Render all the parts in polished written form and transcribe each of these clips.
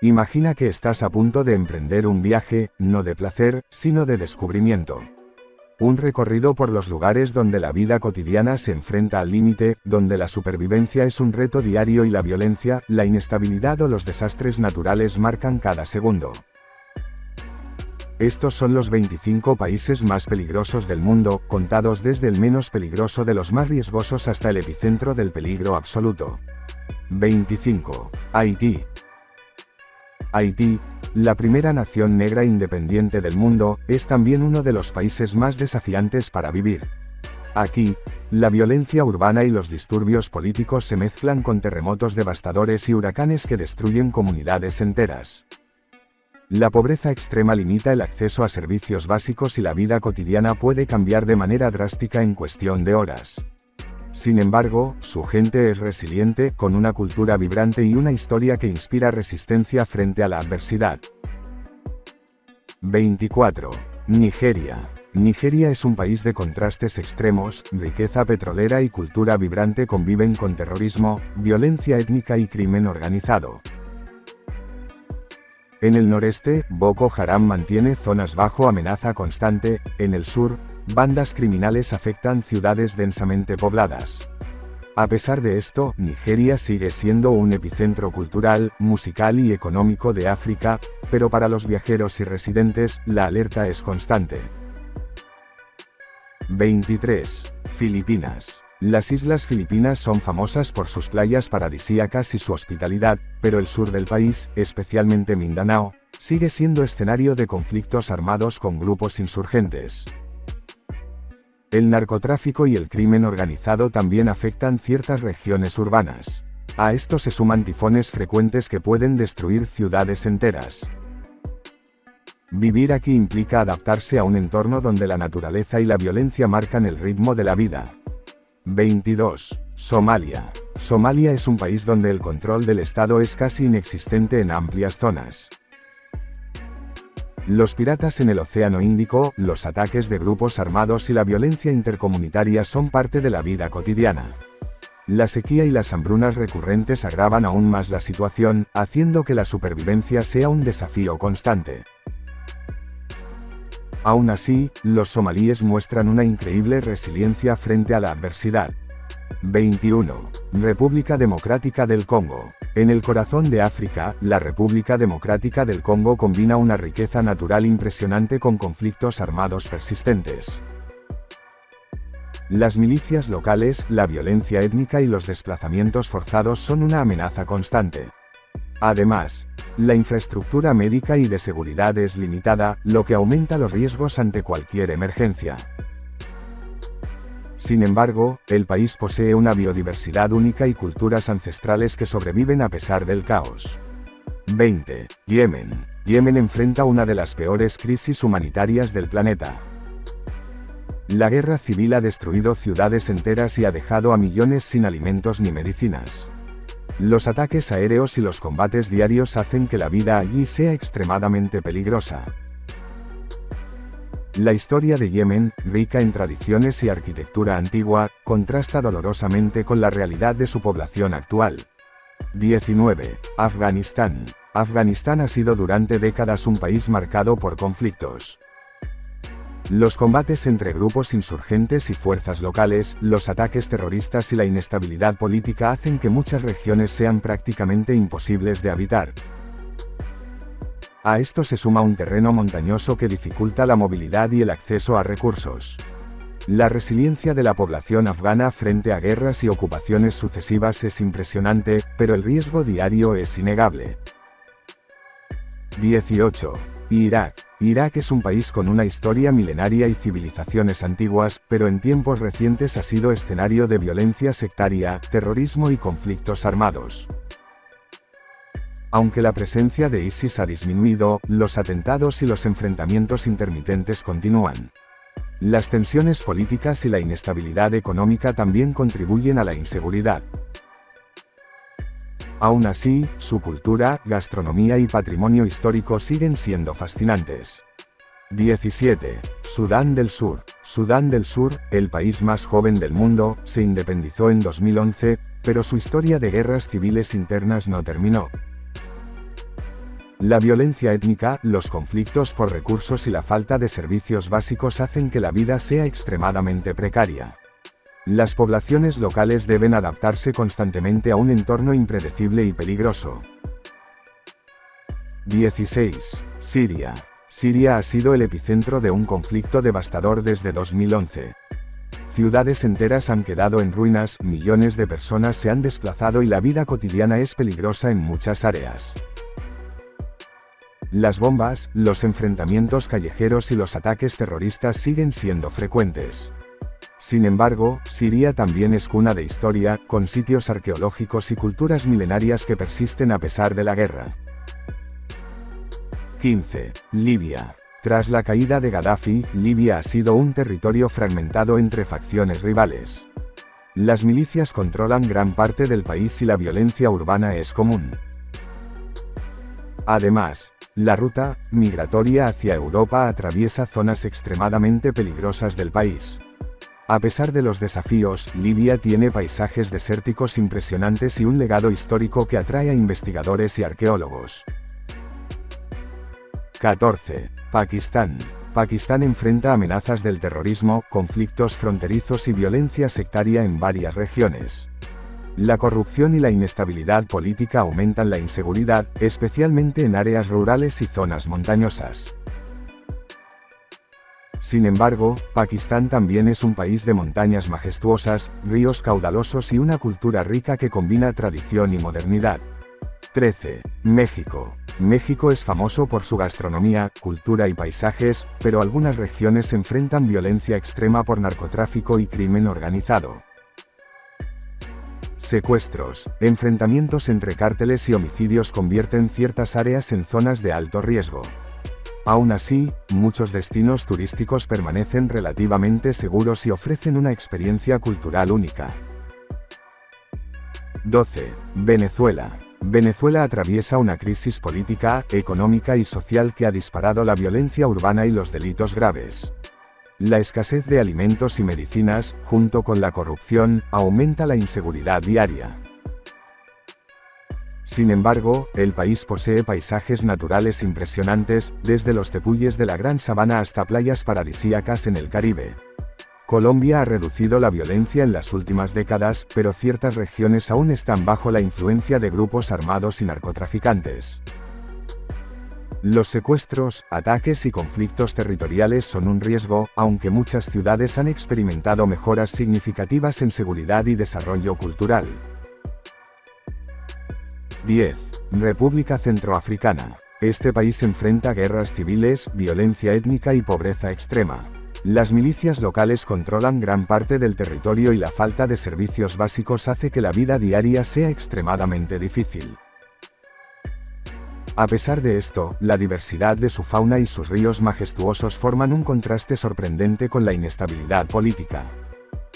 Imagina que estás a punto de emprender un viaje, no de placer, sino de descubrimiento. Un recorrido por los lugares donde la vida cotidiana se enfrenta al límite, donde la supervivencia es un reto diario y la violencia, la inestabilidad o los desastres naturales marcan cada segundo. Estos son los 25 países más peligrosos del mundo, contados desde el menos peligroso de los más riesgosos hasta el epicentro del peligro absoluto. 25. Haití. Haití, la primera nación negra independiente del mundo, es también uno de los países más desafiantes para vivir. Aquí, la violencia urbana y los disturbios políticos se mezclan con terremotos devastadores y huracanes que destruyen comunidades enteras. La pobreza extrema limita el acceso a servicios básicos y la vida cotidiana puede cambiar de manera drástica en cuestión de horas. Sin embargo, su gente es resiliente, con una cultura vibrante y una historia que inspira resistencia frente a la adversidad. 24. Nigeria. Nigeria es un país de contrastes extremos, riqueza petrolera y cultura vibrante conviven con terrorismo, violencia étnica y crimen organizado. En el noreste, Boko Haram mantiene zonas bajo amenaza constante, en el sur, bandas criminales afectan ciudades densamente pobladas. A pesar de esto, Nigeria sigue siendo un epicentro cultural, musical y económico de África, pero para los viajeros y residentes, la alerta es constante. 23. Filipinas. Las islas Filipinas son famosas por sus playas paradisíacas y su hospitalidad, pero el sur del país, especialmente Mindanao, sigue siendo escenario de conflictos armados con grupos insurgentes. El narcotráfico y el crimen organizado también afectan ciertas regiones urbanas. A esto se suman tifones frecuentes que pueden destruir ciudades enteras. Vivir aquí implica adaptarse a un entorno donde la naturaleza y la violencia marcan el ritmo de la vida. 22. Somalia. Somalia es un país donde el control del Estado es casi inexistente en amplias zonas. Los piratas en el Océano Índico, los ataques de grupos armados y la violencia intercomunitaria son parte de la vida cotidiana. La sequía y las hambrunas recurrentes agravan aún más la situación, haciendo que la supervivencia sea un desafío constante. Aún así, los somalíes muestran una increíble resiliencia frente a la adversidad. 21. República Democrática del Congo. En el corazón de África, la República Democrática del Congo combina una riqueza natural impresionante con conflictos armados persistentes. Las milicias locales, la violencia étnica y los desplazamientos forzados son una amenaza constante. Además, la infraestructura médica y de seguridad es limitada, lo que aumenta los riesgos ante cualquier emergencia. Sin embargo, el país posee una biodiversidad única y culturas ancestrales que sobreviven a pesar del caos. 20. Yemen. Yemen enfrenta una de las peores crisis humanitarias del planeta. La guerra civil ha destruido ciudades enteras y ha dejado a millones sin alimentos ni medicinas. Los ataques aéreos y los combates diarios hacen que la vida allí sea extremadamente peligrosa. La historia de Yemen, rica en tradiciones y arquitectura antigua, contrasta dolorosamente con la realidad de su población actual. 19. Afganistán. Afganistán ha sido durante décadas un país marcado por conflictos. Los combates entre grupos insurgentes y fuerzas locales, los ataques terroristas y la inestabilidad política hacen que muchas regiones sean prácticamente imposibles de habitar. A esto se suma un terreno montañoso que dificulta la movilidad y el acceso a recursos. La resiliencia de la población afgana frente a guerras y ocupaciones sucesivas es impresionante, pero el riesgo diario es innegable. 18. Irak. Irak es un país con una historia milenaria y civilizaciones antiguas, pero en tiempos recientes ha sido escenario de violencia sectaria, terrorismo y conflictos armados. Aunque la presencia de ISIS ha disminuido, los atentados y los enfrentamientos intermitentes continúan. Las tensiones políticas y la inestabilidad económica también contribuyen a la inseguridad. Aún así, su cultura, gastronomía y patrimonio histórico siguen siendo fascinantes. 17. Sudán del Sur. Sudán del Sur, el país más joven del mundo, se independizó en 2011, pero su historia de guerras civiles internas no terminó. La violencia étnica, los conflictos por recursos y la falta de servicios básicos hacen que la vida sea extremadamente precaria. Las poblaciones locales deben adaptarse constantemente a un entorno impredecible y peligroso. 16. Siria. Siria ha sido el epicentro de un conflicto devastador desde 2011. Ciudades enteras han quedado en ruinas, millones de personas se han desplazado y la vida cotidiana es peligrosa en muchas áreas. Las bombas, los enfrentamientos callejeros y los ataques terroristas siguen siendo frecuentes. Sin embargo, Siria también es cuna de historia, con sitios arqueológicos y culturas milenarias que persisten a pesar de la guerra. 15. Libia. Tras la caída de Gaddafi, Libia ha sido un territorio fragmentado entre facciones rivales. Las milicias controlan gran parte del país y la violencia urbana es común. Además, la ruta migratoria hacia Europa atraviesa zonas extremadamente peligrosas del país. A pesar de los desafíos, Libia tiene paisajes desérticos impresionantes y un legado histórico que atrae a investigadores y arqueólogos. 14. Pakistán. Pakistán enfrenta amenazas del terrorismo, conflictos fronterizos y violencia sectaria en varias regiones. La corrupción y la inestabilidad política aumentan la inseguridad, especialmente en áreas rurales y zonas montañosas. Sin embargo, Pakistán también es un país de montañas majestuosas, ríos caudalosos y una cultura rica que combina tradición y modernidad. 13. México. México es famoso por su gastronomía, cultura y paisajes, pero algunas regiones enfrentan violencia extrema por narcotráfico y crimen organizado. Secuestros, enfrentamientos entre cárteles y homicidios convierten ciertas áreas en zonas de alto riesgo. Aún así, muchos destinos turísticos permanecen relativamente seguros y ofrecen una experiencia cultural única. 12. Venezuela. Venezuela atraviesa una crisis política, económica y social que ha disparado la violencia urbana y los delitos graves. La escasez de alimentos y medicinas, junto con la corrupción, aumenta la inseguridad diaria. Sin embargo, el país posee paisajes naturales impresionantes, desde los tepuyes de la Gran Sabana hasta playas paradisíacas en el Caribe. Colombia ha reducido la violencia en las últimas décadas, pero ciertas regiones aún están bajo la influencia de grupos armados y narcotraficantes. Los secuestros, ataques y conflictos territoriales son un riesgo, aunque muchas ciudades han experimentado mejoras significativas en seguridad y desarrollo cultural. 10. República Centroafricana. Este país enfrenta guerras civiles, violencia étnica y pobreza extrema. Las milicias locales controlan gran parte del territorio y la falta de servicios básicos hace que la vida diaria sea extremadamente difícil. A pesar de esto, la diversidad de su fauna y sus ríos majestuosos forman un contraste sorprendente con la inestabilidad política.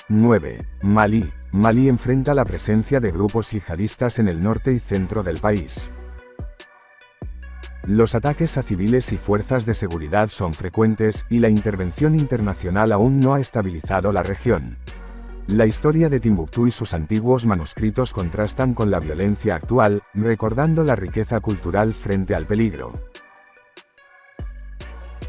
9. Malí. Malí enfrenta la presencia de grupos yihadistas en el norte y centro del país. Los ataques a civiles y fuerzas de seguridad son frecuentes, y la intervención internacional aún no ha estabilizado la región. La historia de Timbuktu y sus antiguos manuscritos contrastan con la violencia actual, recordando la riqueza cultural frente al peligro.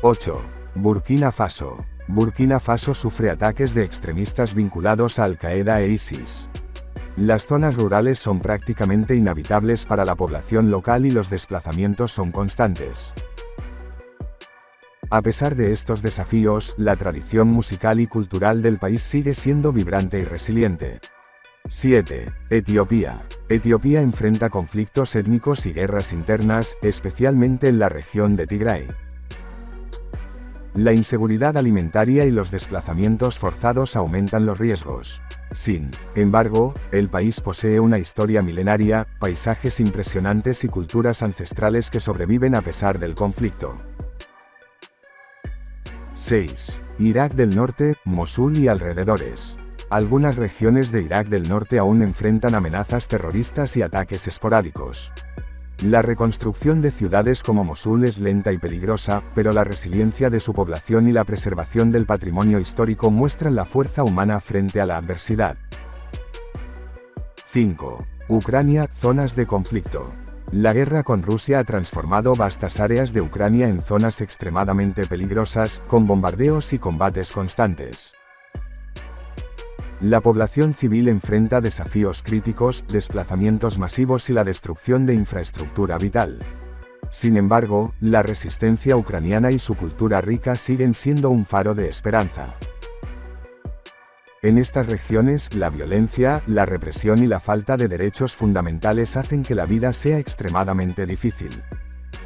8. Burkina Faso. Burkina Faso sufre ataques de extremistas vinculados a Al-Qaeda e ISIS. Las zonas rurales son prácticamente inhabitables para la población local y los desplazamientos son constantes. A pesar de estos desafíos, la tradición musical y cultural del país sigue siendo vibrante y resiliente. 7. Etiopía. Etiopía enfrenta conflictos étnicos y guerras internas, especialmente en la región de Tigray. La inseguridad alimentaria y los desplazamientos forzados aumentan los riesgos. Sin embargo, el país posee una historia milenaria, paisajes impresionantes y culturas ancestrales que sobreviven a pesar del conflicto. 6. Irak del Norte, Mosul y alrededores. Algunas regiones de Irak del Norte aún enfrentan amenazas terroristas y ataques esporádicos. La reconstrucción de ciudades como Mosul es lenta y peligrosa, pero la resiliencia de su población y la preservación del patrimonio histórico muestran la fuerza humana frente a la adversidad. 5. Ucrania, zonas de conflicto. La guerra con Rusia ha transformado vastas áreas de Ucrania en zonas extremadamente peligrosas, con bombardeos y combates constantes. La población civil enfrenta desafíos críticos, desplazamientos masivos y la destrucción de infraestructura vital. Sin embargo, la resistencia ucraniana y su cultura rica siguen siendo un faro de esperanza. En estas regiones, la violencia, la represión y la falta de derechos fundamentales hacen que la vida sea extremadamente difícil.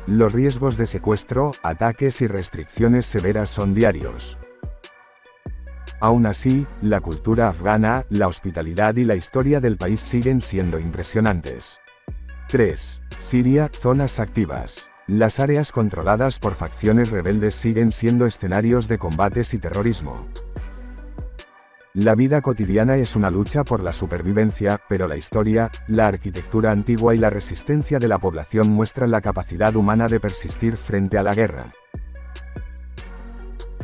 Los riesgos de secuestro, ataques y restricciones severas son diarios. Aún así, la cultura afgana, la hospitalidad y la historia del país siguen siendo impresionantes. 3. Siria, zonas activas. Las áreas controladas por facciones rebeldes siguen siendo escenarios de combates y terrorismo. La vida cotidiana es una lucha por la supervivencia, pero la historia, la arquitectura antigua y la resistencia de la población muestran la capacidad humana de persistir frente a la guerra.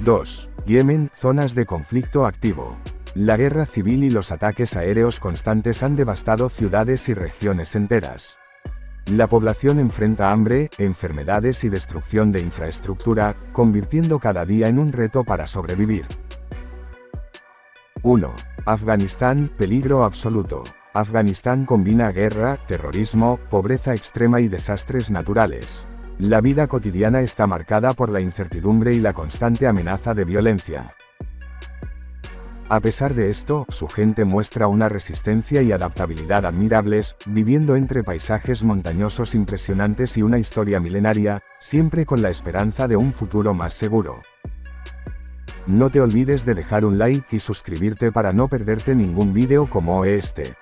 2. Yemen, zonas de conflicto activo. La guerra civil y los ataques aéreos constantes han devastado ciudades y regiones enteras. La población enfrenta hambre, enfermedades y destrucción de infraestructura, convirtiendo cada día en un reto para sobrevivir. 1. Afganistán, peligro absoluto. Afganistán combina guerra, terrorismo, pobreza extrema y desastres naturales. La vida cotidiana está marcada por la incertidumbre y la constante amenaza de violencia. A pesar de esto, su gente muestra una resistencia y adaptabilidad admirables, viviendo entre paisajes montañosos impresionantes y una historia milenaria, siempre con la esperanza de un futuro más seguro. No te olvides de dejar un like y suscribirte para no perderte ningún vídeo como este.